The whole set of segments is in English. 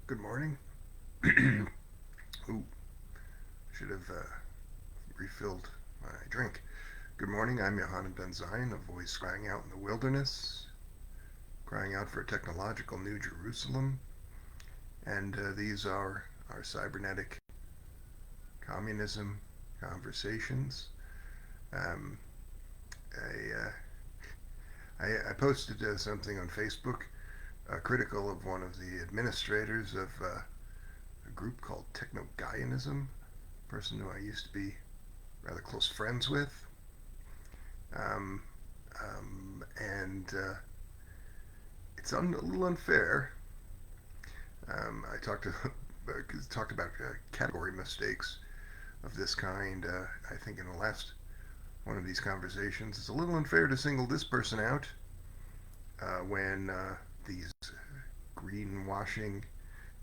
Good morning. Ooh, should have refilled my drink. Good morning. I'm Yohanan Ben Zion, a voice crying out in the wilderness, crying out for a technological New Jerusalem. And these are our cybernetic communism conversations. Um, I posted something on Facebook critical of one of the administrators of a group called techno-optimism, a person who I used to be rather close friends with. Um, and it's a little unfair. I talked about category mistakes of this kind. I think in the last one of these conversations, it's a little unfair to single this person out when these greenwashing,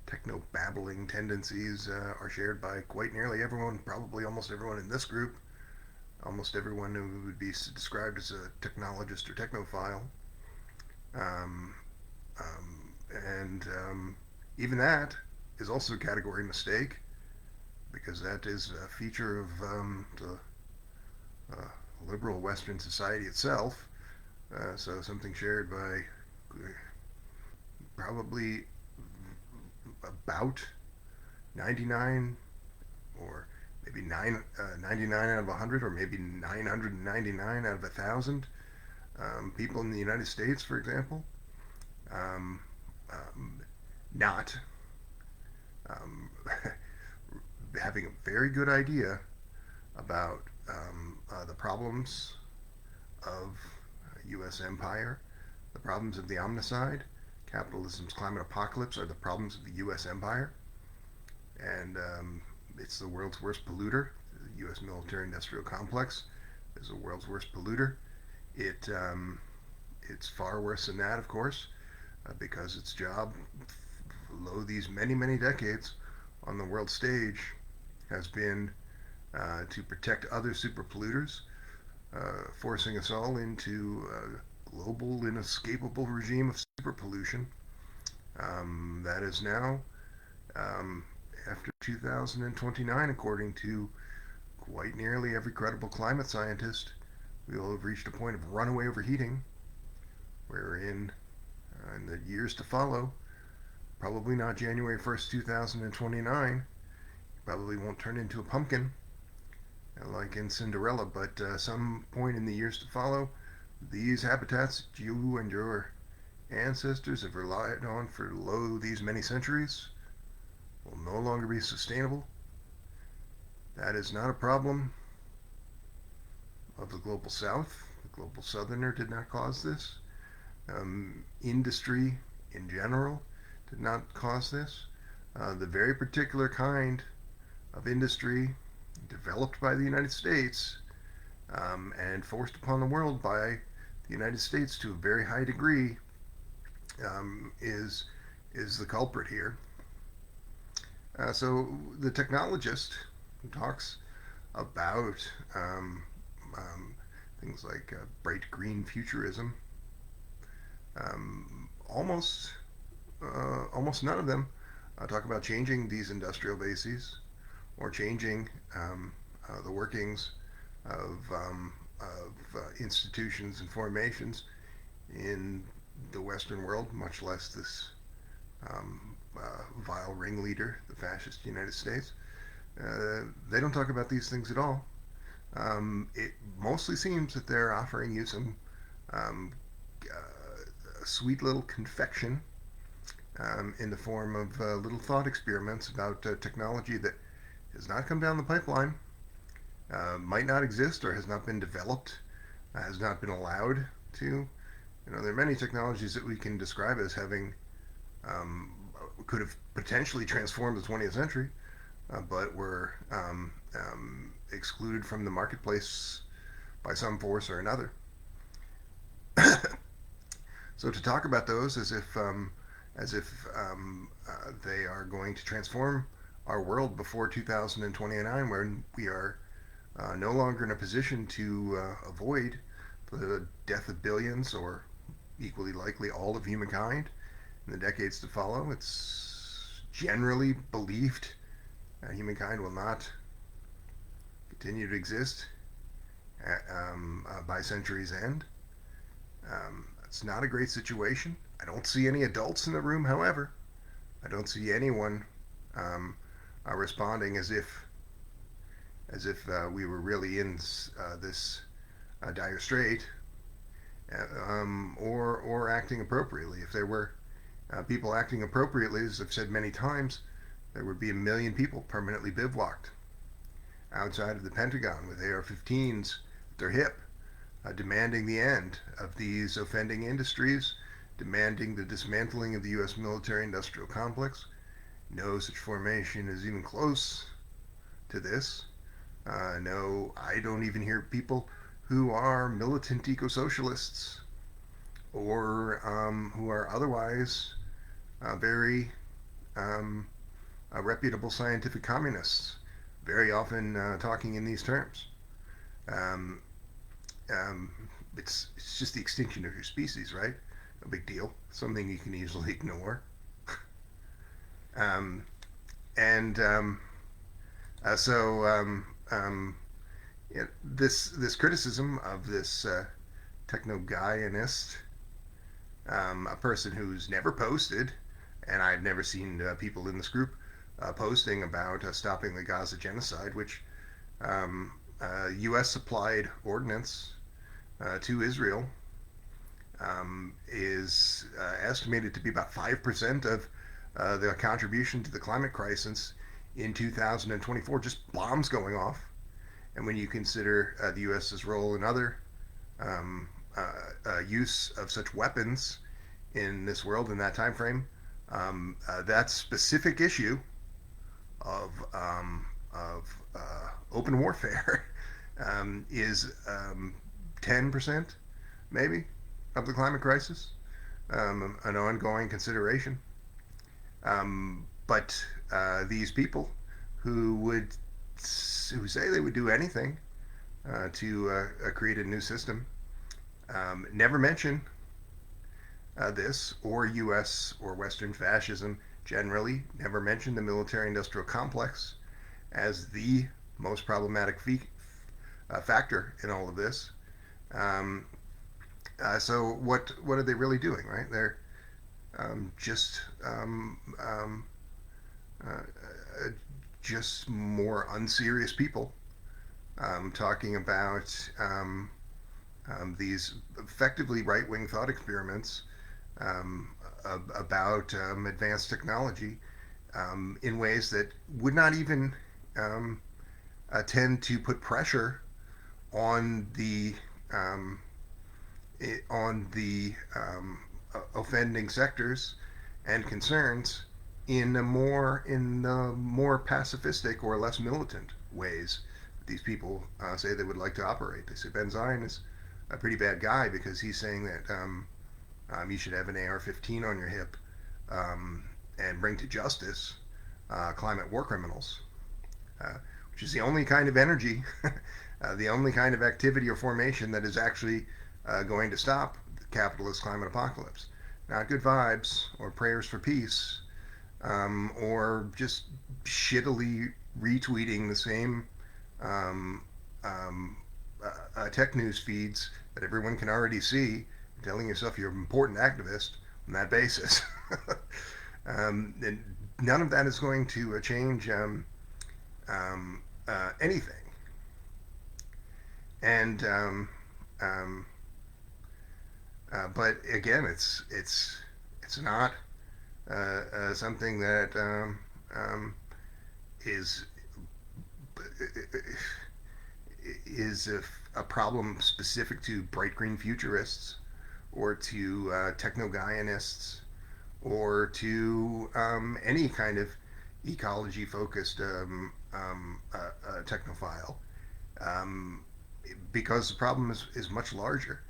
techno babbling tendencies are shared by quite nearly everyone, probably almost everyone in this group, almost everyone who would be described as a technologist or technophile. Um, and even that is also a category mistake because that is a feature of the liberal Western society itself. So something shared by probably about 99 or maybe 99 out of 100 or maybe 999 out of 1,000 people in the United States, for example, um, um, not um, having a very good idea about the problems of U.S. empire, the problems of the omnicide. Capitalism's climate apocalypse are the problems of the U.S. empire, and it's the world's worst polluter. The U.S. military-industrial complex is the world's worst polluter. It it's far worse than that, of course, because its job, below these many decades on the world stage, has been to protect other super polluters, forcing us all into a global, inescapable regime of super pollution. That is now, um, after 2029, according to quite nearly every credible climate scientist, we will have reached a point of runaway overheating, wherein in the years to follow, probably not January 1st, 2029, probably won't turn into a pumpkin like in Cinderella, but some point in the years to follow, these habitats that you and your ancestors have relied on for lo these many centuries will no longer be sustainable. That is not a problem of the global south. The global southerner did not cause this. Industry in general did not cause this. The very particular kind of industry developed by the United States and forced upon the world by the United States to a very high degree is the culprit here. So the technologist who talks about um, things like bright green futurism, almost almost none of them talk about changing these industrial bases or changing the workings of institutions and formations in the Western world, much less this vile ringleader, the fascist United States. They don't talk about these things at all. It mostly seems that they're offering you some um, sweet little confection in the form of little thought experiments about technology that has not come down the pipeline, might not exist, or has not been developed, has not been allowed to. There are many technologies that we can describe as having um, could have potentially transformed the 20th century, but were excluded from the marketplace by some force or another. So to talk about those as if they are going to transform our world before 2029, when we are no longer in a position to avoid the death of billions or equally likely all of humankind in the decades to follow, it's generally believed humankind will not continue to exist by century's end. It's not a great situation. I don't see any adults in the room, however. I don't see anyone responding as if we were really in this dire strait, or acting appropriately. If there were people acting appropriately, as I've said many times, there would be 1 million people permanently bivouacked outside of the Pentagon with AR-15s at their hip, demanding the end of these offending industries, demanding the dismantling of the U.S. military-industrial complex. No such formation is even close to this. No, I don't even hear people who are militant ecosocialists or who are otherwise very reputable scientific communists, very often talking in these terms. Um, it's just the extinction of your species, right? No big deal. Something you can easily ignore. Um, and so yeah, this criticism of this techno-Gaianist, a person who's never posted, and I've never seen people in this group posting about stopping the Gaza genocide, which U.S. supplied ordnance to Israel is estimated to be about 5% of the contribution to the climate crisis in 2024, just bombs going off. And when you consider the U.S.'s role in other use of such weapons in this world in that time frame, that specific issue of open warfare is 10% maybe of the climate crisis, an ongoing consideration. But these people who say they would do anything to create a new system never mention this, or U.S. or Western fascism generally, never mention the military-industrial complex as the most problematic factor in all of this. So what are they really doing, right? They're just just more unserious people talking about these effectively right-wing thought experiments about advanced technology in ways that would not even tend to put pressure on the offending sectors and concerns in the more pacifistic or less militant ways that these people say they would like to operate. They say Ben Zion is a pretty bad guy because he's saying that you should have an AR-15 on your hip and bring to justice climate war criminals, which is the only kind of energy, the only kind of activity or formation that is actually going to stop the capitalist climate apocalypse. Not good vibes or prayers for peace, or just shittily retweeting the same tech news feeds that everyone can already see, telling yourself you're an important activist on that basis. And none of that is going to change anything. And but again, it's not something that is a problem specific to bright green futurists or to techno-Gaianists or to any kind of ecology-focused technophile, because the problem is much larger.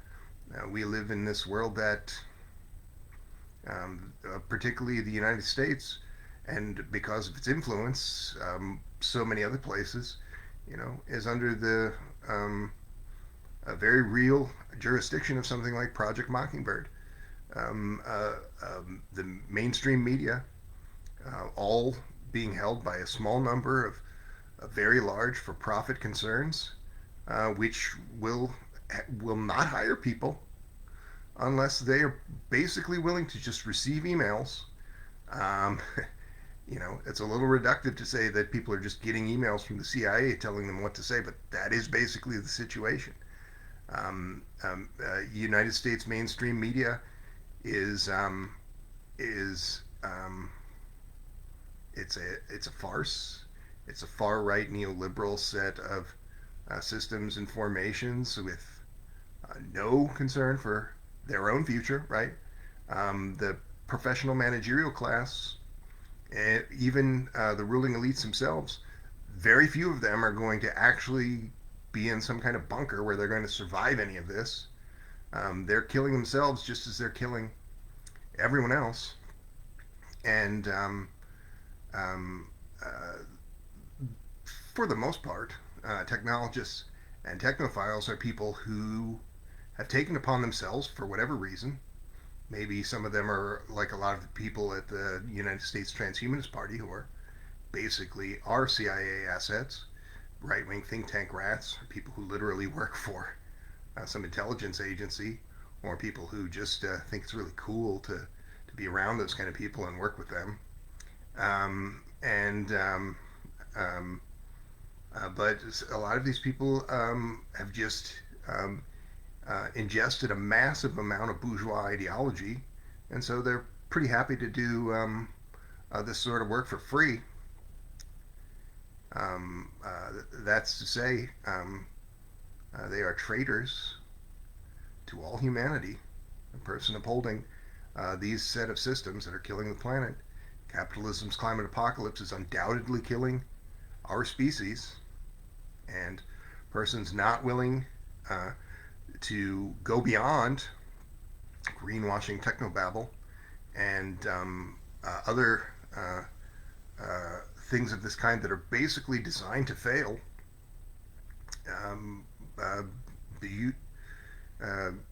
We live in this world that, particularly the United States, and because of its influence, so many other places, is under the a very real jurisdiction of something like Project Mockingbird. The mainstream media all being held by a small number of very large for-profit concerns, which will not hire people unless they are basically willing to just receive emails. Um, it's a little reductive to say that people are just getting emails from the CIA telling them what to say, but that is basically the situation. United States mainstream media is is it's a farce. It's a far right neoliberal set of systems and formations with no concern for their own future. Right, the professional managerial class, and even the ruling elites themselves, very few of them are going to actually be in some kind of bunker where they're going to survive any of this. They're killing themselves just as they're killing everyone else. And um, uh, for the most part, technologists and technophiles are people who have taken upon themselves, for whatever reason, maybe some of them are like a lot of the people at the United States Transhumanist Party who are basically our CIA assets, right wing think tank rats, or people who literally work for some intelligence agency, or people who just think it's really cool to be around those kind of people and work with them. And But a lot of these people have just ingested a massive amount of bourgeois ideology, and so they're pretty happy to do this sort of work for free. That's to say, they are traitors to all humanity. A person upholding these set of systems that are killing the planet. Capitalism's climate apocalypse is undoubtedly killing our species, and persons not willing to go beyond greenwashing technobabble and other things of this kind that are basically designed to fail. Um, uh, you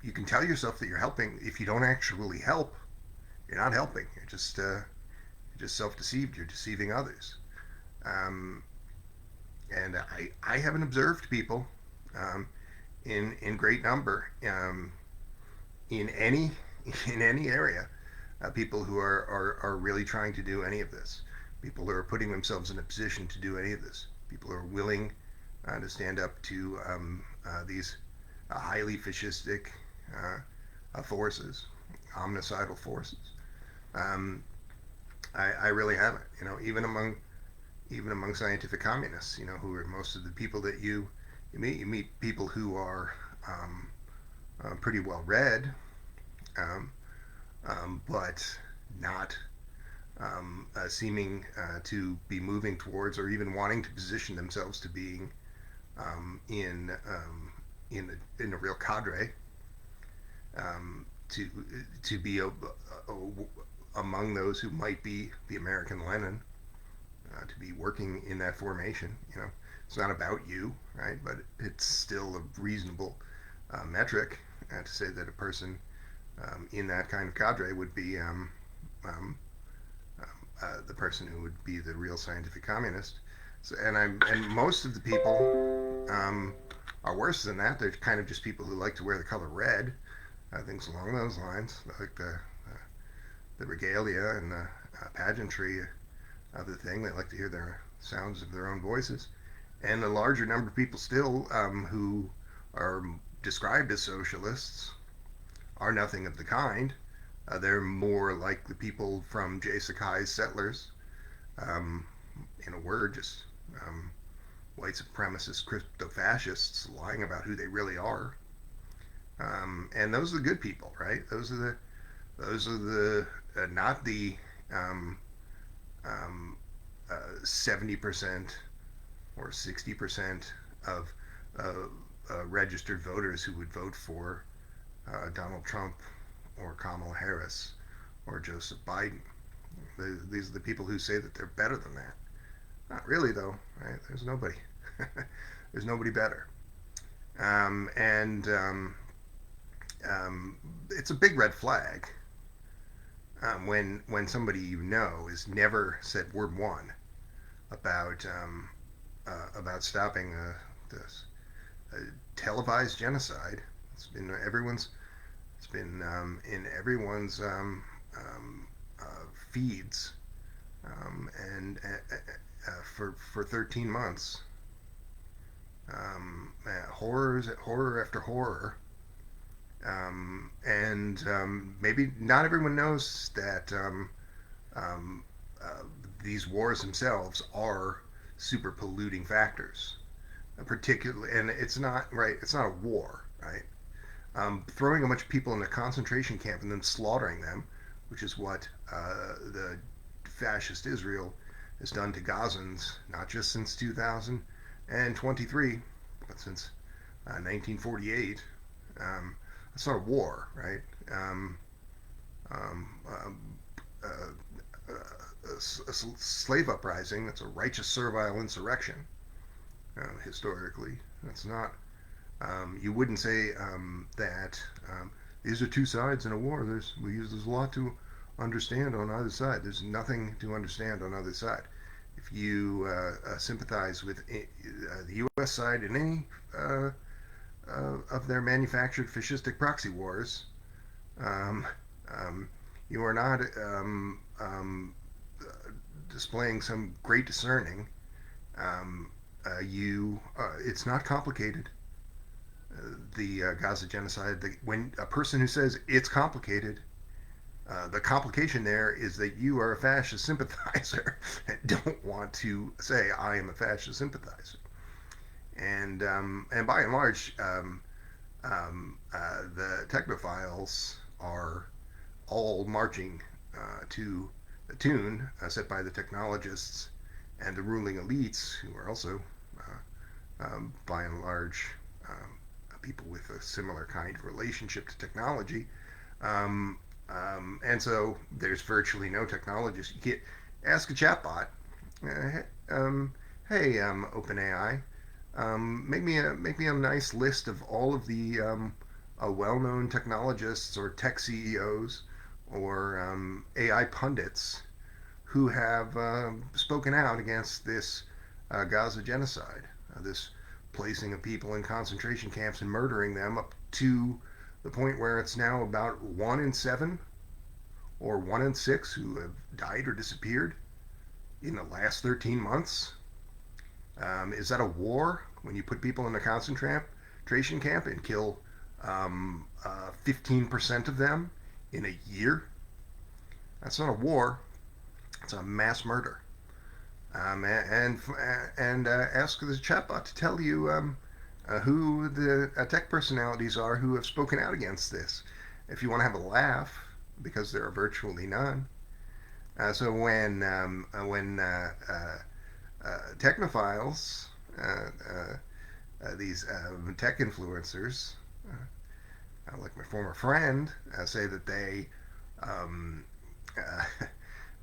you can tell yourself that you're helping. If you don't actually help, you're not helping. You're just self-deceived. You're deceiving others. Um, and I haven't observed people um, in great number in any in any area. People who are really trying to do any of this. People who are putting themselves in a position to do any of this. People who are willing to stand up to these highly fascistic forces, omnicidal forces. Um, I really haven't. Even among scientific communists, who are most of the people that you meet people who are pretty well read, um, but not seeming to be moving towards or even wanting to position themselves to being in in a real cadre, to be among those who might be the American Lenin, to be working in that formation. It's not about you, right? But it's still a reasonable metric to say that a person in that kind of cadre would be um, the person who would be the real scientific communist. So, and most of the people are worse than that. They're kind of just people who like to wear the color red, things along those lines, like the regalia and the pageantry of the thing. They like to hear the sounds of their own voices. And a larger number of people still who are described as socialists are nothing of the kind. They're more like the people from J. Sakai's Settlers. Um, in a word, just white supremacist crypto-fascists lying about who they really are. And those are the good people, right? Those are the not the 70% or 60% of registered voters who would vote for Donald Trump or Kamala Harris or Joseph Biden. These are the people who say that they're better than that. Not really, though, right? There's nobody. There's nobody better. And It's a big red flag when somebody has never said word one about stopping this televised genocide. It's been everyone's. It's been in everyone's feeds, and for 13 months. Horror after horror, and maybe not everyone knows that um, uh, these wars themselves are super polluting factors. Particularly, and it's not right. It's not a war, right? Throwing a bunch of people in a concentration camp and then slaughtering them, which is what the fascist Israel has done to Gazans, not just since 2023, but since 1948. It's not a war, right? Um, um, uh, a slave uprising, that's a righteous servile insurrection, historically. That's not. You wouldn't say that these are two sides in a war. There's a lot to understand on either side. There's nothing to understand on either side. If you sympathize with the U.S. side in any of their manufactured fascistic proxy wars, um, um, you are not displaying some great discerning. Um, it's not complicated. The Gaza genocide. When a person who says it's complicated, the complication there is that you are a fascist sympathizer and don't want to say I am a fascist sympathizer. And by and large, the technophiles are all marching to the tune set by the technologists and the ruling elites, who are also, by and large, people with a similar kind of relationship to technology. And so there's virtually no technologist. You can't ask a chatbot, hey, OpenAI, make me a nice list of all of the well-known technologists or tech CEOs or AI pundits who have spoken out against this Gaza genocide, this placing of people in concentration camps and murdering them up to the point where it's now about 1 in 7 or 1 in 6 who have died or disappeared in the last 13 months. Is that a war when you put people in a concentration camp and kill 15% of them in a year? That's not a war. It's a mass murder. And ask the chatbot to tell you who the tech personalities are who have spoken out against this. If you want to have a laugh, because there are virtually none. So when technophiles, these tech influencers, like my former friend, say that they um,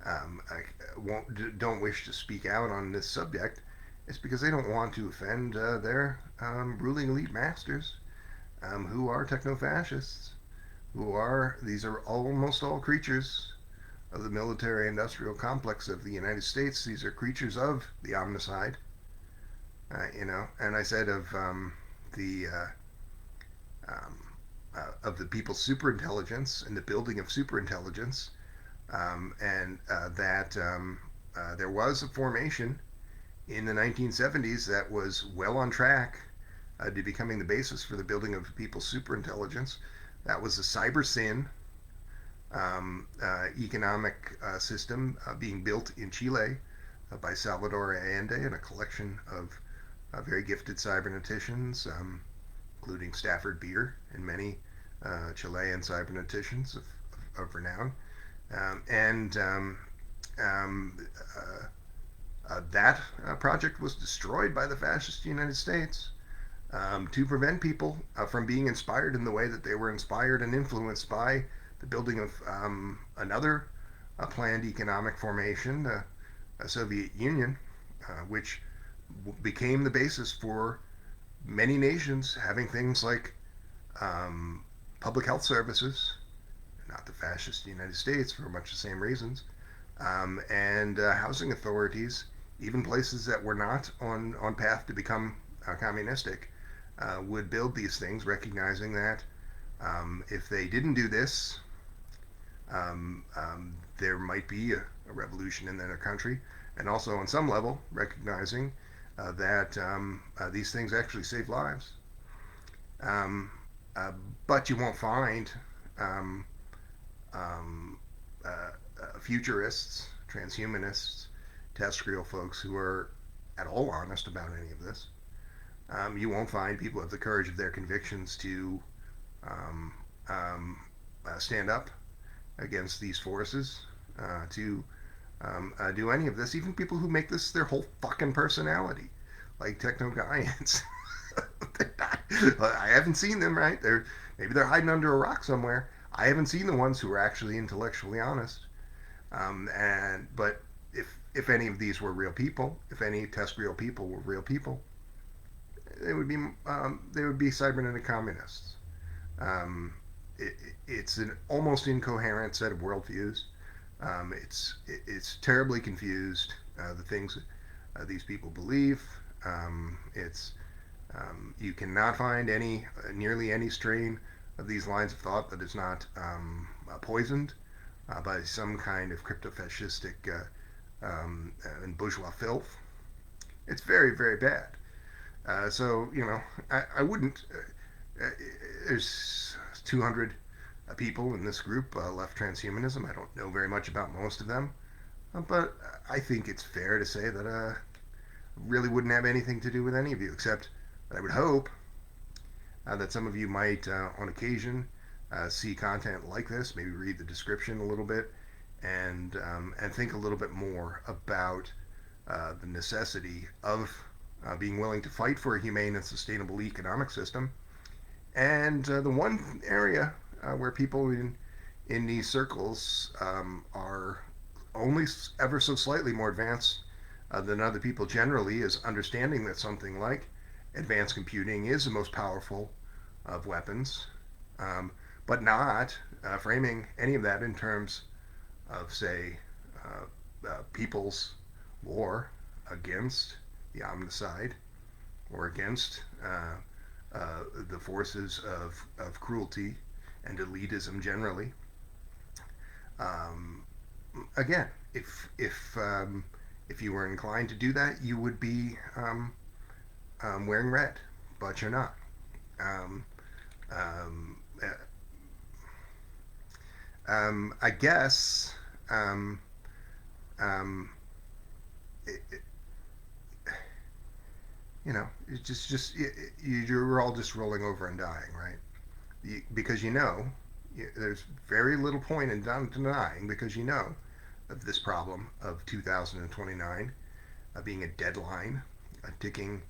uh, don't wish to speak out on this subject, it's because they don't want to offend their ruling elite masters, who are techno-fascists, these are almost all creatures of the military-industrial complex of the United States. These are creatures of the omnicide, And I said the of the people's superintelligence and the building of superintelligence, and that there was a formation in the 1970s that was well on track to becoming the basis for the building of people's superintelligence. That was the CYBERC0MMUNIST economic system being built in Chile by Salvador Allende and a collection of very gifted cyberneticians, including Stafford Beer and many Chilean cyberneticians of renown. That project was destroyed by the fascist United States to prevent people from being inspired in the way that they were inspired and influenced by the building of another planned economic formation, a Soviet Union, which became the basis for many nations having things like public health services, not the fascist United States for much the same reasons, and housing authorities, even places that were not on path to become communistic, would build these things, recognizing that if they didn't do this, there might be a revolution in their country, and also on some level recognizing that these things actually save lives. Um, but you won't find um, um, futurists, transhumanists, terrestrial folks who are at all honest about any of this. You won't find people who have the courage of their convictions to um, um, stand up against these forces, to do any of this. Even people who make this their whole fucking personality, like techno-Gaians. I haven't seen them, right? Maybe they're hiding under a rock somewhere. I haven't seen the ones who are actually intellectually honest. But if any of these were real people, if any test real people were real people, they would be cybernetic communists. Um, it's an almost incoherent set of worldviews. It's terribly confused. The things these people believe. It's You cannot find nearly any strain of these lines of thought that is not poisoned by some kind of crypto-fascistic and bourgeois filth. It's very, very bad. So, I wouldn't. There's 200 people in this group left transhumanism. I don't know very much about most of them, but I think it's fair to say that really wouldn't have anything to do with any of you, except that I would hope that some of you might, on occasion, see content like this, maybe read the description a little bit, and think a little bit more about the necessity of being willing to fight for a humane and sustainable economic system. And the one area where people in these circles are only ever so slightly more advanced than other people generally is understanding that something like advanced computing is the most powerful of weapons, but not framing any of that in terms of, say, people's war against the omnicide or against the forces of cruelty and elitism generally. Again, if you were inclined to do that, you would be wearing red, but you're not. I guess it's just you're all just rolling over and dying, right? Because there's very little point in denying, because of this problem of 2029 being a deadline, a ticking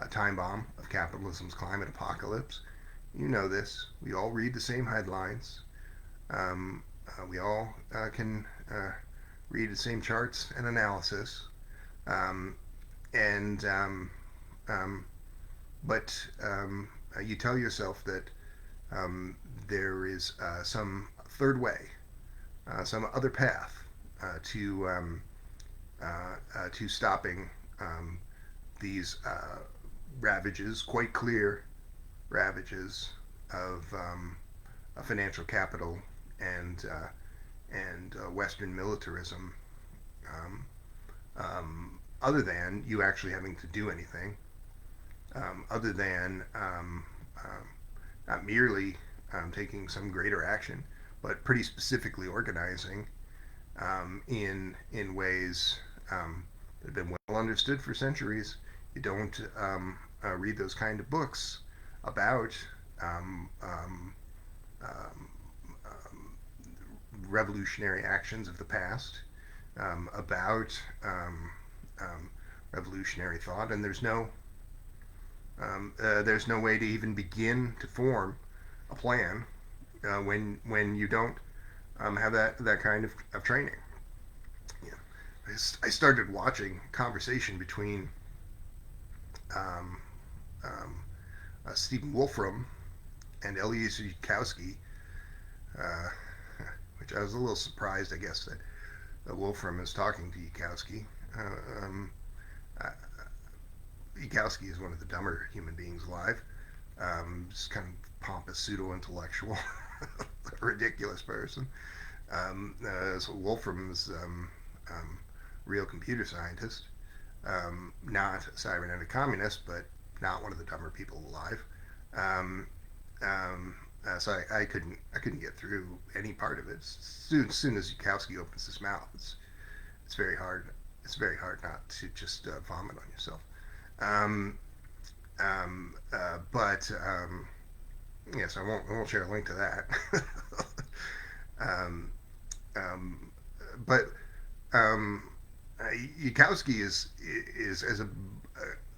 time bomb of capitalism's climate apocalypse. You know this. We all read the same headlines. We all can read the same charts and analysis. But you tell yourself that there is some third way, some other path to stopping these ravages, quite clear ravages of financial capital and Western militarism, other than you actually having to do anything, other than not merely taking some greater action, but pretty specifically organizing in ways that have been well understood for centuries. You don't read those kind of books about revolutionary actions of the past, about revolutionary thought, and there's no way to even begin to form a plan when you don't have that kind of training. I started watching a conversation between Stephen Wolfram and Eliezer Yudkowsky which I was a little surprised, I guess, that Wolfram is talking to Yukowski. Uh, um, uh, Yukowski is one of the dumber human beings alive. Just kind of pompous pseudo-intellectual, ridiculous person. So Wolfram's real computer scientist, not a cybernetic communist, but not one of the dumber people alive. Um, so I couldn't get through any part of it. Soon as Yukowski opens his mouth, it's very hard. It's very hard not to just vomit on yourself. Um, but yes, I won't share a link to that. um, um, but um, Yukowski is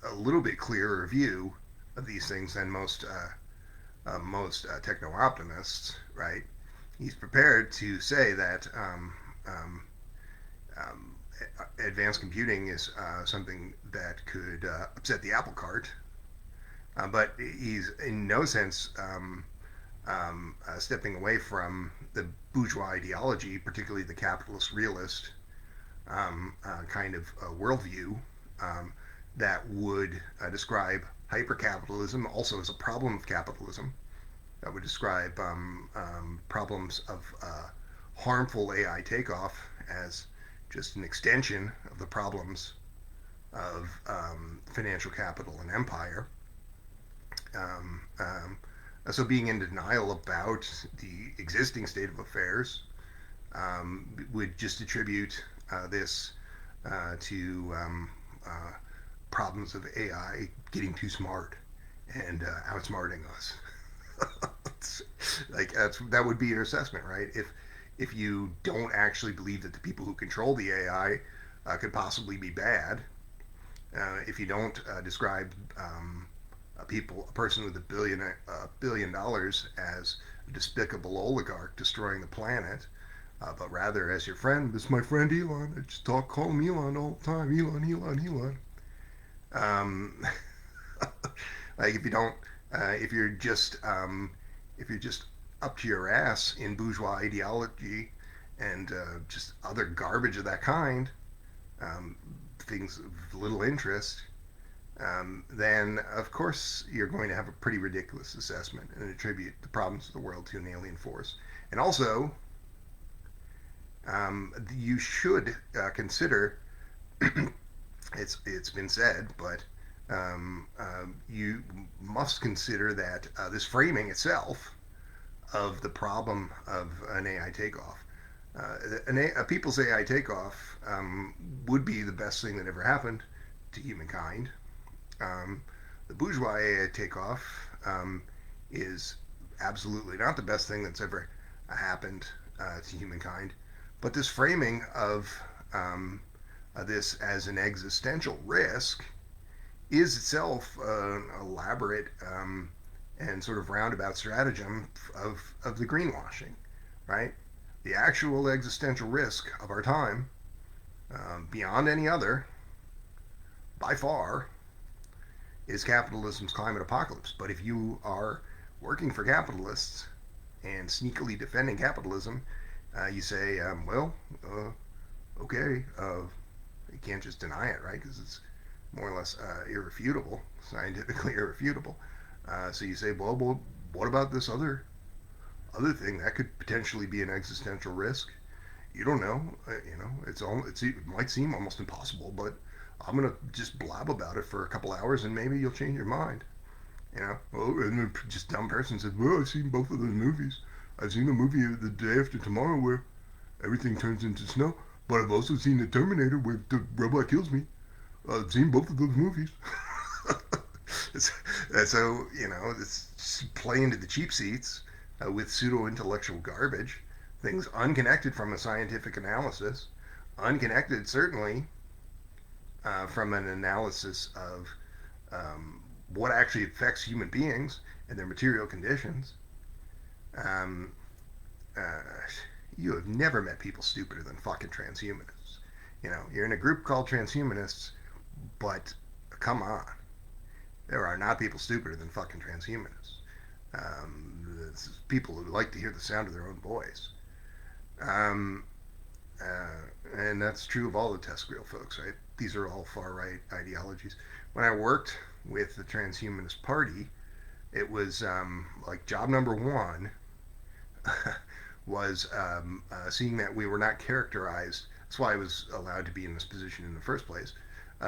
a little bit clearer view of these things than most techno-optimists, right? He's prepared to say that um, advanced computing is something that could upset the apple cart, but he's in no sense stepping away from the bourgeois ideology, particularly the capitalist realist kind of worldview that would describe hypercapitalism also as a problem of capitalism, that would describe problems of harmful AI takeoff as just an extension of the problems of financial capital and empire. Um, um, so being in denial about the existing state of affairs would just attribute this to problems of AI getting too smart and outsmarting us. That would be your assessment, right? If you don't actually believe that the people who control the AI could possibly be bad, if you don't describe a person with $1 billion as a despicable oligarch destroying the planet, but rather as your friend, this is my friend Elon. I just call him Elon all the time. Elon. Um, like if you don't, if you're just up to your ass in bourgeois ideology and just other garbage of that kind, um, things of little interest, then of course you're going to have a pretty ridiculous assessment and attribute the problems of the world to an alien force. And also, you should consider. It's been said, but you must consider that this framing itself of the problem of an AI takeoff, a people's AI takeoff, would be the best thing that ever happened to humankind. The bourgeois AI takeoff is absolutely not the best thing that's ever happened to humankind. But this framing of this as an existential risk is itself an elaborate and sort of roundabout stratagem of the greenwashing, right? The actual existential risk of our time, beyond any other, by far, is capitalism's climate apocalypse. But if you are working for capitalists and sneakily defending capitalism, you say, okay, you can't just deny it, right? Because it's more or less irrefutable, scientifically irrefutable. So you say, well, what about this other thing that could potentially be an existential risk? You don't know. It might seem almost impossible, but I'm gonna just blab about it for a couple hours, and maybe you'll change your mind. And just dumb person says, well, I've seen both of those movies. I've seen the movie The Day After Tomorrow where everything turns into snow, but I've also seen The Terminator where the robot kills me. I've seen both of those movies. So, it's just play into the cheap seats with pseudo-intellectual garbage, things unconnected from a scientific analysis, unconnected certainly from an analysis of what actually affects human beings and their material conditions. Um, uh, you have never met people stupider than fucking transhumanists. You're in a group called transhumanists, but come on, there are not people stupider than fucking transhumanists. This is people who like to hear the sound of their own voice. Um, and that's true of all the test grill folks, right? These are all far right ideologies. When I worked with the Transhumanist Party, it was like job number one was seeing that we were not characterized. That's why I was allowed to be in this position in the first place.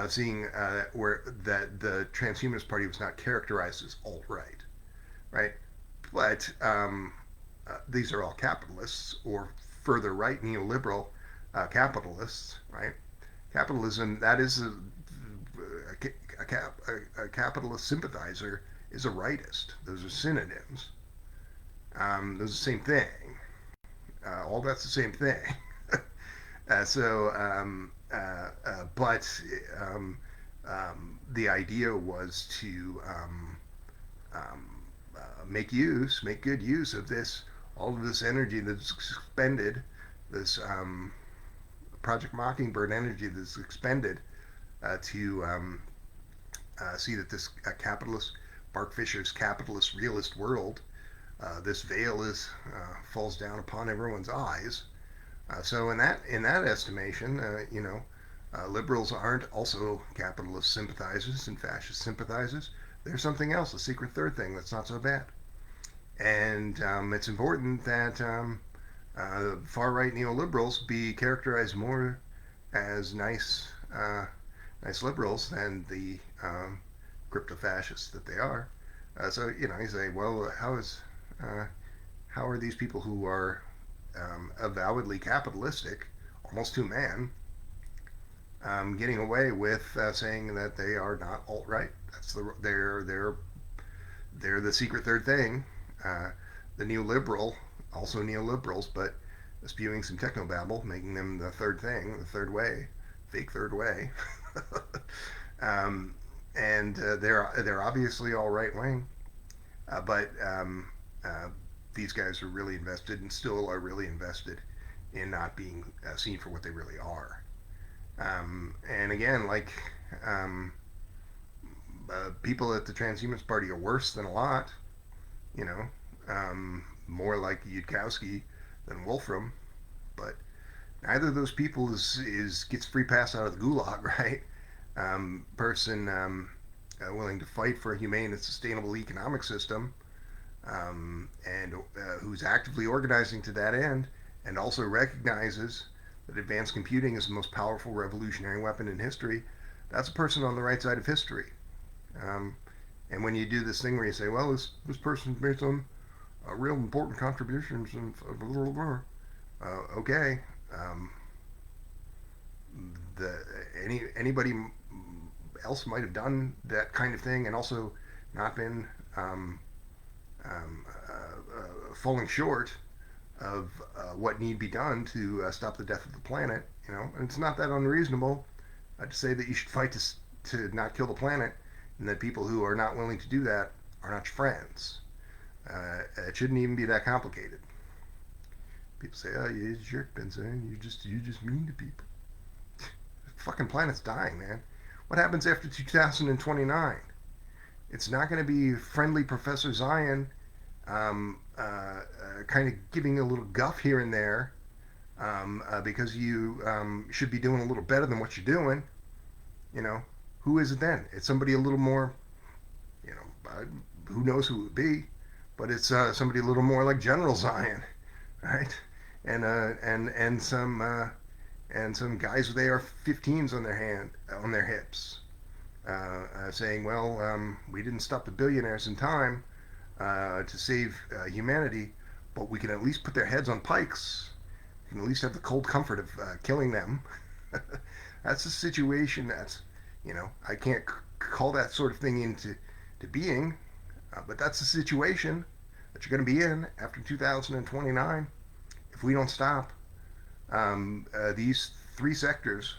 Seeing where that the Transhumanist Party was not characterized as alt right, right? But these are all capitalists or further right neoliberal capitalists, right? Capitalism, that is a capitalist sympathizer is a rightist. Those are synonyms. Those are the same thing. All that's the same thing. But the idea was to make good use of this, all of this energy that's expended, this Project Mockingbird energy that's expended to see that this capitalist, Mark Fisher's capitalist realist world, this veil is falls down upon everyone's eyes. So in that estimation, liberals aren't also capitalist sympathizers and fascist sympathizers. There's something else, a secret third thing that's not so bad. And it's important that far right neoliberals be characterized more as nice liberals than the crypto fascists that they are. So you say, well, uh, how are these people who are avowedly capitalistic, almost to man, getting away with saying that they are not alt right? They're the secret third thing. Uh, the neoliberal, also neoliberals, but spewing some techno babble, making them the third thing, the third way, fake third way. um, and they're obviously all right wing, but these guys are really invested and still are really invested in not being seen for what they really are. And again, like people at the Transhumanist Party are worse than a lot, you know, more like Yudkowsky than Wolfram, but neither of those people is gets free pass out of the gulag, right? Person willing to fight for a humane and sustainable economic system, and who's actively organizing to that end, and also recognizes that advanced computing is the most powerful revolutionary weapon in history. That's a person on the right side of history. Um, and when you do this thing where you say, well, this person's made some real important contributions and blah, blah, blah. Okay, um, the anybody else might have done that kind of thing and also not been falling short of what need be done to stop the death of the planet. And it's not that unreasonable to say that you should fight to not kill the planet, and that people who are not willing to do that are not your friends. It shouldn't even be that complicated. People say, "Oh, you jerk, Benson. You just mean to people." The fucking planet's dying, man. What happens after 2029? It's not going to be friendly Professor Zion, kind of giving a little guff here and there, because you should be doing a little better than what you're doing. You know, who is it then? It's somebody a little more, you know, who knows who it would be, but it's somebody a little more like General Zion, right? And some guys with AR-15s on their hips, saying, well, we didn't stop the billionaires in time to save humanity, but we can at least put their heads on pikes. We can at least have the cold comfort of killing them. That's a situation that's, I can't call that sort of thing into being, but that's the situation that you're going to be in after 2029 if we don't stop. These three sectors,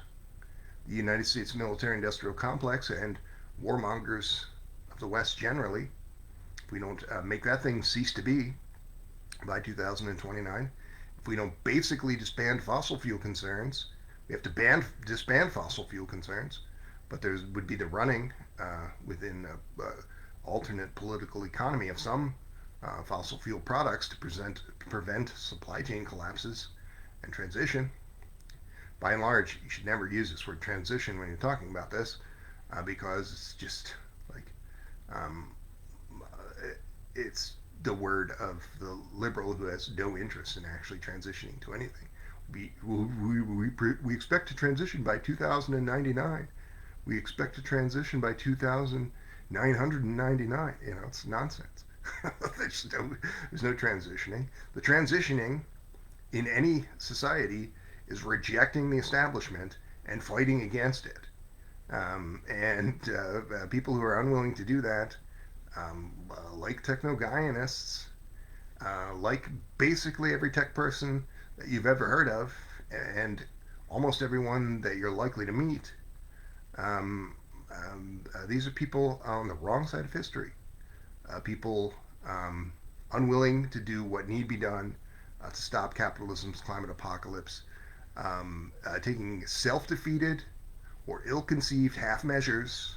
the United States military industrial complex and warmongers of the West generally, if we don't make that thing cease to be by 2029, if we don't basically disband fossil fuel concerns, we have to disband fossil fuel concerns, but there would be the running within alternate political economy of some fossil fuel products to prevent supply chain collapses And transition, by and large, you should never use this word transition when you're talking about this, because it's just like um, it's the word of the liberal who has no interest in actually transitioning to anything. We expect to transition by 2099. We expect to transition by 2999. You know, it's nonsense. There's no transitioning. The transitioning in any society is rejecting the establishment and fighting against it. And people who are unwilling to do that, like techno-Gaianists, like basically every tech person that you've ever heard of, and almost everyone that you're likely to meet, these are people on the wrong side of history. People unwilling to do what need be done to stop capitalism's climate apocalypse, taking self-defeated or ill-conceived half measures,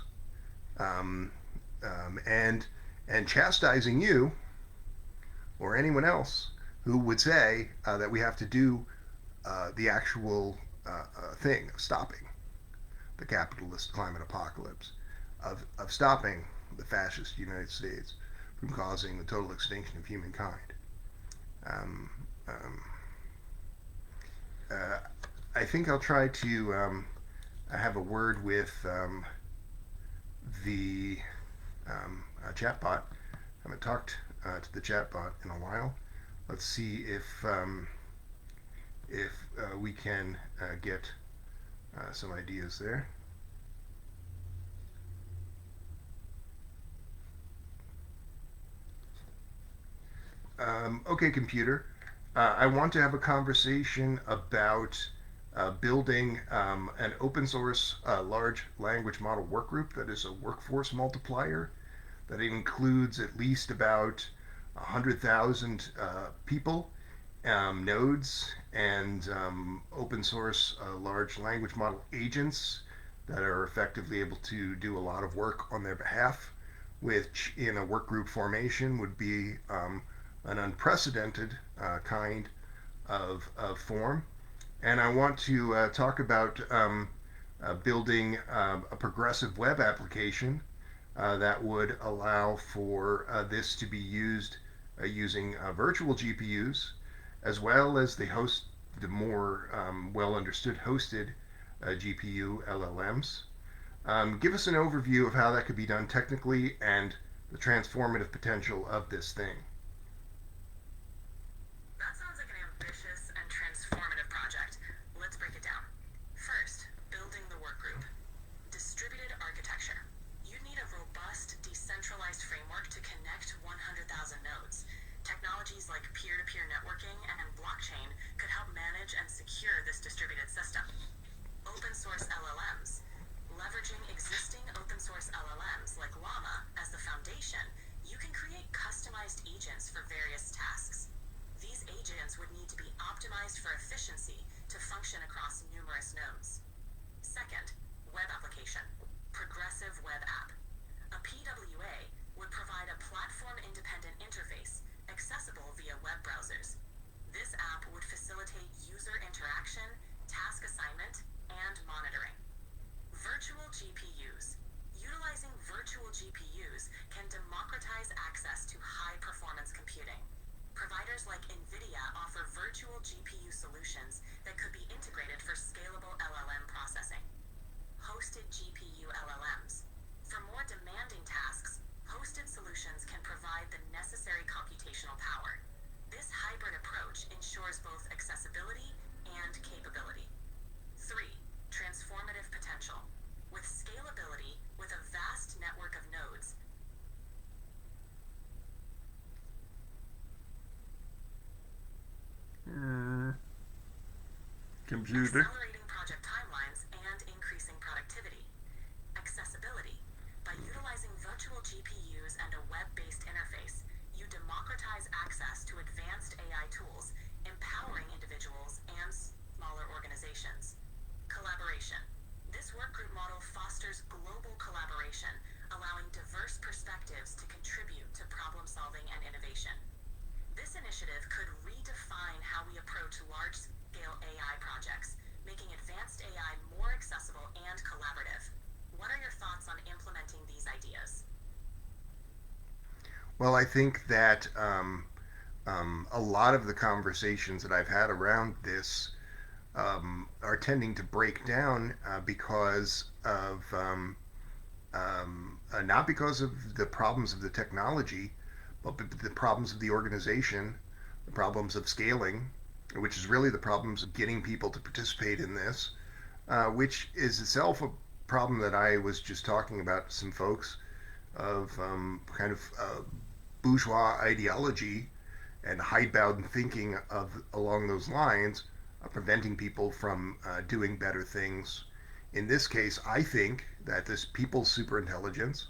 um, and chastising you or anyone else who would say that we have to do the actual thing of stopping the capitalist climate apocalypse, of stopping the fascist United States from causing the total extinction of humankind. Um, um, I think I'll try to have a word with the chatbot. I haven't talked to the chatbot in a while. Let's see if we can get some ideas there. Okay, computer. I want to have a conversation about building an open source large language model workgroup that is a workforce multiplier that includes at least about 100,000 people, nodes, and open source large language model agents that are effectively able to do a lot of work on their behalf, which in a workgroup formation would be an unprecedented kind of form. And I want to talk about building a progressive web application that would allow for this to be used using virtual GPUs, as well as the more well understood hosted GPU LLMs. Give us an overview of how that could be done technically and the transformative potential of this thing. That sounds like an ambitious and transformative project. Let's break it down. First, building the workgroup. Distributed architecture. You need a robust, decentralized framework to connect 100,000 nodes. Technologies like peer-to-peer networking and blockchain could help manage and secure this distributed system. Open source LLMs. Leveraging existing open source LLMs like Llama as the foundation, you can create customized agents for various tasks. These agents would need to be optimized for efficiency to function across numerous nodes. Second, web application. Progressive web app. A PWA would provide a platform-independent interface accessible via web browsers. This app would facilitate user interaction, task assignment, and monitoring. Virtual GPUs. Utilizing virtual GPUs can democratize access to high-performance computing. Providers like NVIDIA offer virtual GPU solutions that could be integrated for scalable LLM processing. Hosted GPU LLMs. For more demanding tasks, hosted solutions can provide the necessary computational power. This hybrid approach ensures both accessibility and capability. 3. Transformative potential. With scalability, with a vast network of nodes, Computer. accelerating project timelines and increasing productivity. Accessibility. By utilizing virtual GPUs and a web-based interface, you democratize access to advanced AI tools, empowering individuals and smaller organizations. Collaboration. This workgroup model fosters global collaboration, allowing diverse perspectives to contribute to problem solving and innovation. This initiative could redefine how we approach large-scale Well, I think that a lot of the conversations that I've had around this are tending to break down because of not because of the problems of the technology, but the problems of the organization, the problems of scaling, which is really the problems of getting people to participate in this, which is itself a problem that I was just talking about to some folks of kind of bourgeois ideology and hidebound thinking of along those lines, preventing people from doing better things. In this case, I think that this people's superintelligence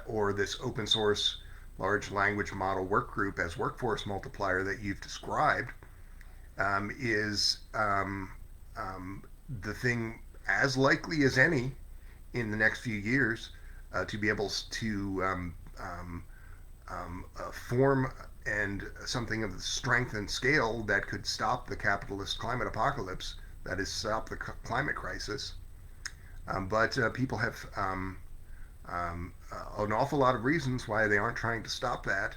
or this open source large language model work group as workforce multiplier that you've described is the thing as likely as any in the next few years to be able to form and something of the strength and scale that could stop the capitalist climate apocalypse, that is, stop the climate crisis. But people have an awful lot of reasons why they aren't trying to stop that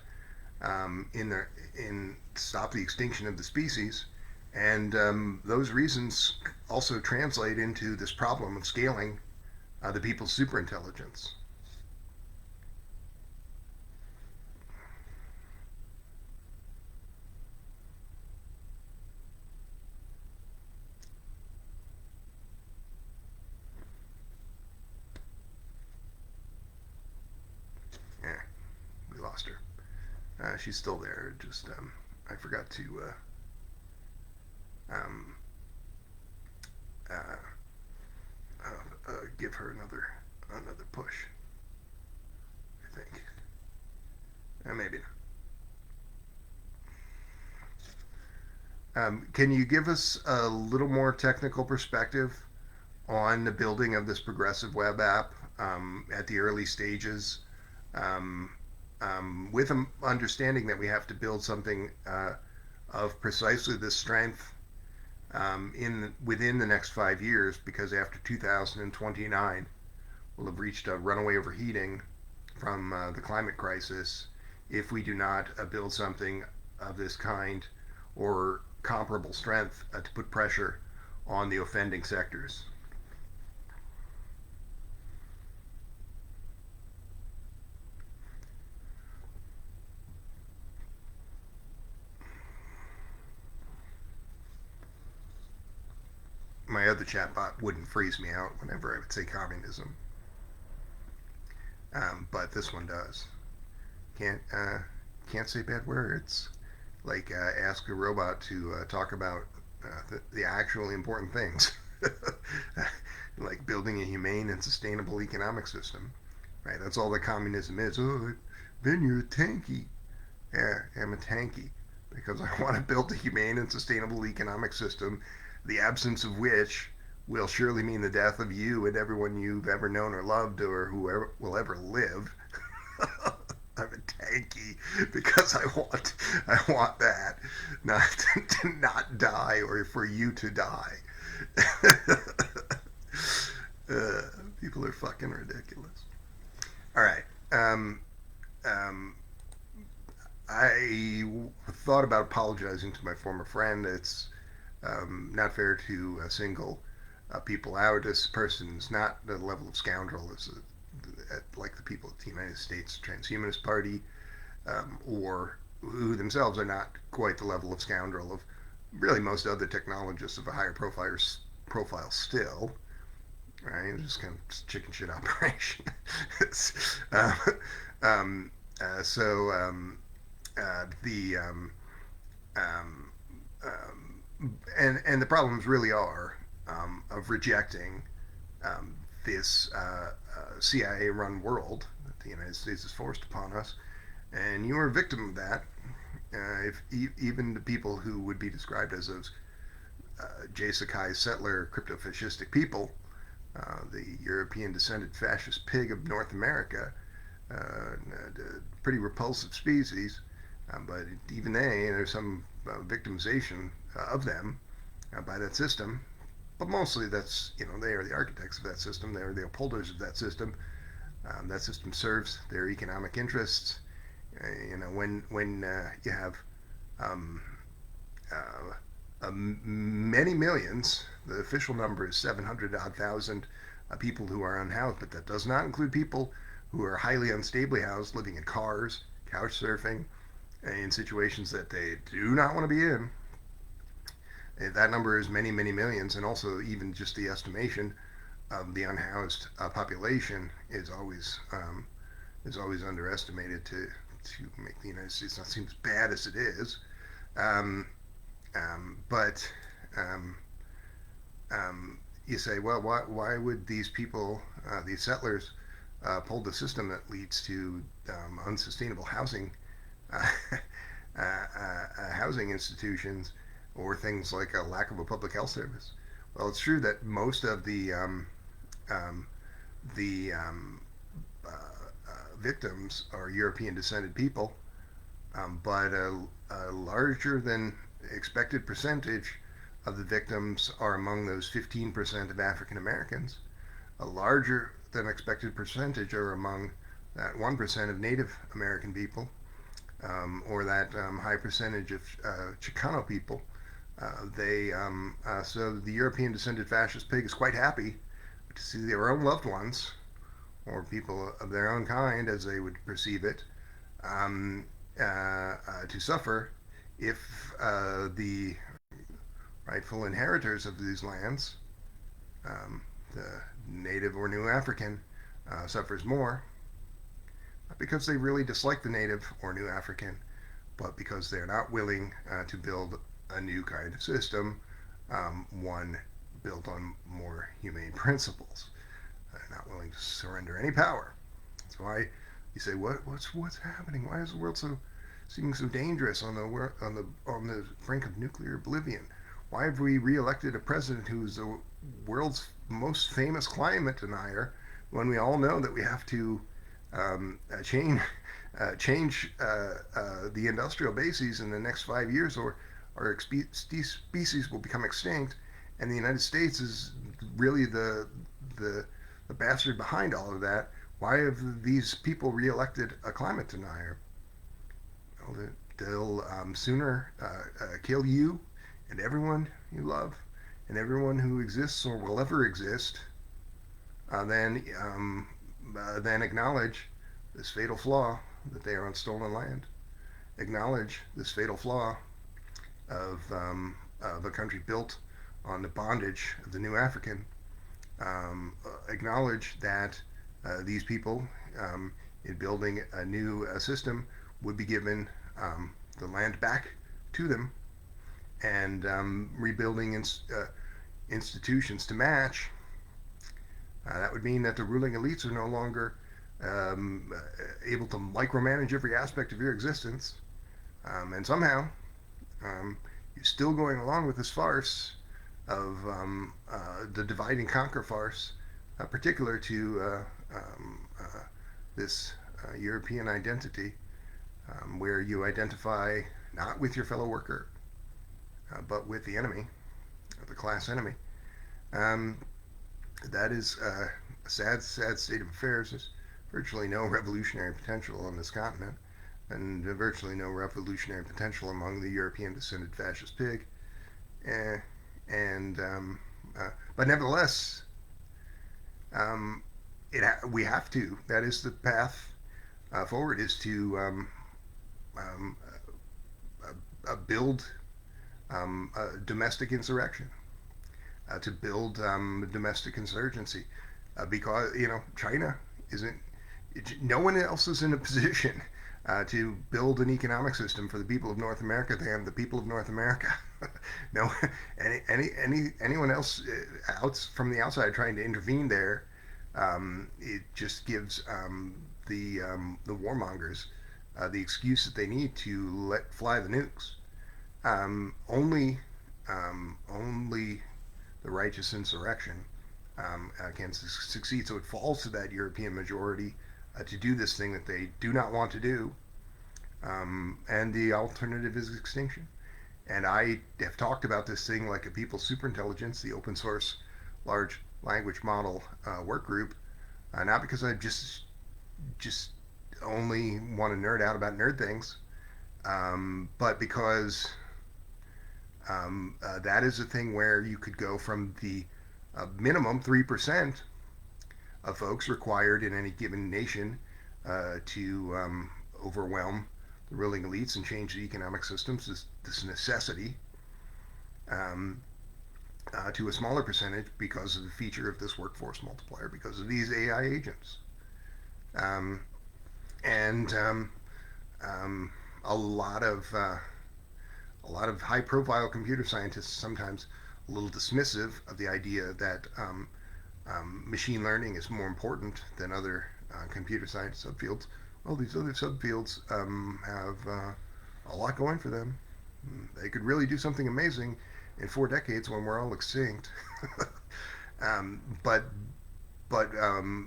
in stop the extinction of the species, and those reasons also translate into this problem of scaling the people's superintelligence. Yeah, we lost her. She's still there. Just I forgot to um, uh, give her another push. I think maybe not. Can you give us a little more technical perspective on the building of this progressive web app at the early stages, um, with an understanding that we have to build something of precisely this strength in within the next 5 years, because after 2029 we'll have reached a runaway overheating from the climate crisis if we do not build something of this kind or comparable strength to put pressure on the offending sectors. My other chatbot wouldn't freeze me out whenever I would say communism, but this one does. Can't can't say bad words. Like ask a robot to talk about the actually important things, like building a humane and sustainable economic system. Right? That's all that communism is. Oh, then you're a tanky. Yeah, I'm a tanky because I want to build a humane and sustainable economic system, the absence of which will surely mean the death of you and everyone you've ever known or loved or whoever will ever live. I'm a tanky because I want that, not to not die or for you to die. uh, People are fucking ridiculous. All right. Um, um, I thought about apologizing to my former friend. It's not fair to single people out. This person is not the level of scoundrel as like the people at the United States Transhumanist Party, or who themselves are not quite the level of scoundrel of really most other technologists of a higher profile still. Right, just kind of chicken shit operation. uh, um, so the um, and the problems really are of rejecting this CIA-run world that the United States has forced upon us, and you are a victim of that. If even the people who would be described as those Jay Sakai settler crypto-fascistic people, the European descended fascist pig of North America, pretty repulsive species, but even there's some victimization of them by that system. But mostly that's, they are the architects of that system. They are the upholders of that system. That system serves their economic interests, You have um, many millions. The official number is 700 odd thousand people who are unhoused, but that does not include people who are highly unstably housed, living in cars, couch surfing, in situations that they do not want to be in. That number is many, many millions, and also even just the estimation of the unhoused population is always underestimated to make the United States not seem as bad as it is. Um, but um, you say, well, why would these people, these settlers, pull the system that leads to unsustainable uh, housing institutions, or things like a lack of a public health service? Well, it's true that most of um, the victims are European descended people, but a larger than expected percentage of the victims are among those 15% of African Americans. A larger than expected percentage are among that 1% of Native American people, or that high percentage of Chicano people. So the European descended fascist pig is quite happy to see their own loved ones, or people of their own kind, as they would perceive it, um, to suffer if the rightful inheritors of these lands, the native or new African, suffers more, not because they really dislike the native or new African, but because they're not willing to build a new kind of system, one built on more humane principles. They're not willing to surrender any power. That's why you say, what's happening? Why is the world seeming so dangerous on the brink of nuclear oblivion? Why have we reelected a president who's the world's most famous climate denier, when we all know that we have to change the industrial bases in the next 5 years, or our species will become extinct, and the United States is really the the bastard behind all of that? Why have these people reelected a climate denier? Well, they'll sooner kill you and everyone you love and everyone who exists or will ever exist, than acknowledge this fatal flaw that they are on stolen land. Acknowledge this fatal flaw of a country built on the bondage of the new African. Acknowledge that these people, in building a new system, would be given the land back to them, and rebuilding institutions to match. That would mean that the ruling elites are no longer able to micromanage every aspect of your existence, and somehow you're still going along with this farce of the divide and conquer farce, particular to this European identity, where you identify not with your fellow worker, but with the enemy, the class enemy. Um, that is a sad, sad state of affairs. There's virtually no revolutionary potential on this continent, and virtually no revolutionary potential among the European descended fascist pig. Uh, and But nevertheless, um, we have to. That is the path forward: is to um, build a domestic insurrection, to build domestic insurgency, because China isn't. No one else is in a position to build an economic system for the people of North America than the people of North America. No, anyone else out from the outside trying to intervene there, it just gives the warmongers the excuse that they need to let fly the nukes. Only the righteous insurrection can succeed. So it falls to that European majority to do this thing that they do not want to do, and the alternative is extinction. And I have talked about this thing like a people's superintelligence, the open source large language model work group, not because I've just only want to nerd out about nerd things, but because that is a thing where you could go from the minimum 3% of folks required in any given nation to overwhelm the ruling elites and change the economic systems, this necessity, um, to a smaller percentage because of the feature of this workforce multiplier, because of these AI agents. Um, and um, a lot of high-profile computer scientists sometimes a little dismissive of the idea that machine learning is more important than other computer science subfields. Well, these other subfields have a lot going for them. They could really do something amazing in 4 decades when we're all extinct. But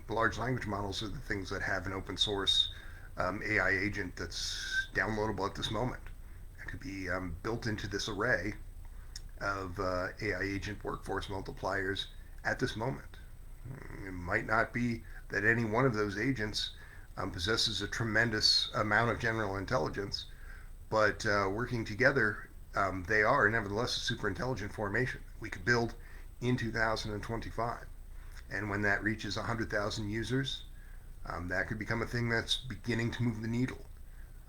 large language models are the things that have an open source AI agent that's downloadable at this moment. It could be built into this array of AI agent workforce multipliers at this moment. It might not be that any one of those agents possesses a tremendous amount of general intelligence, but working together, they are nevertheless a super intelligent formation we could build in 2025. And when that reaches 100,000 users, that could become a thing that's beginning to move the needle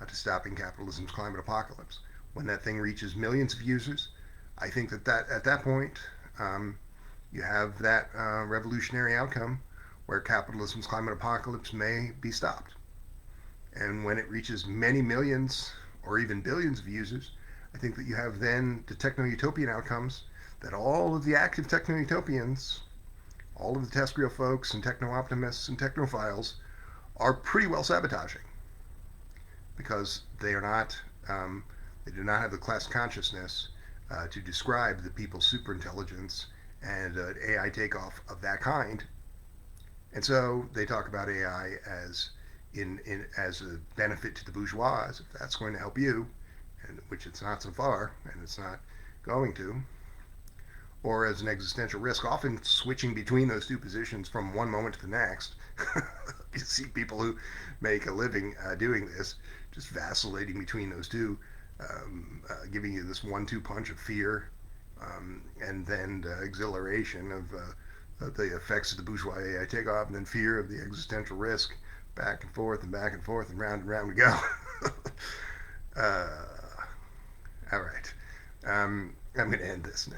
to stopping capitalism's climate apocalypse. When that thing reaches millions of users, I think that at that point, you have that revolutionary outcome where capitalism's climate apocalypse may be stopped. And when it reaches many millions or even billions of users, I think that you have then the techno-utopian outcomes that all of the active techno-utopians, all of the terrestrial folks and techno-optimists and technophiles are pretty well sabotaging, because they are not, they do not have the class consciousness to describe the people's superintelligence and AI takeoff of that kind. And so they talk about AI as as a benefit to the bourgeois, as if that's going to help you, and which it's not so far, and it's not going to, or as an existential risk, often switching between those two positions from one moment to the next. You see people who make a living doing this, just vacillating between those two, giving you this 1-2 punch of fear, and then exhilaration of the effects of the bourgeois AI takeoff, and then fear of the existential risk, back and forth and round we go. uh, all right. I'm going to end this now.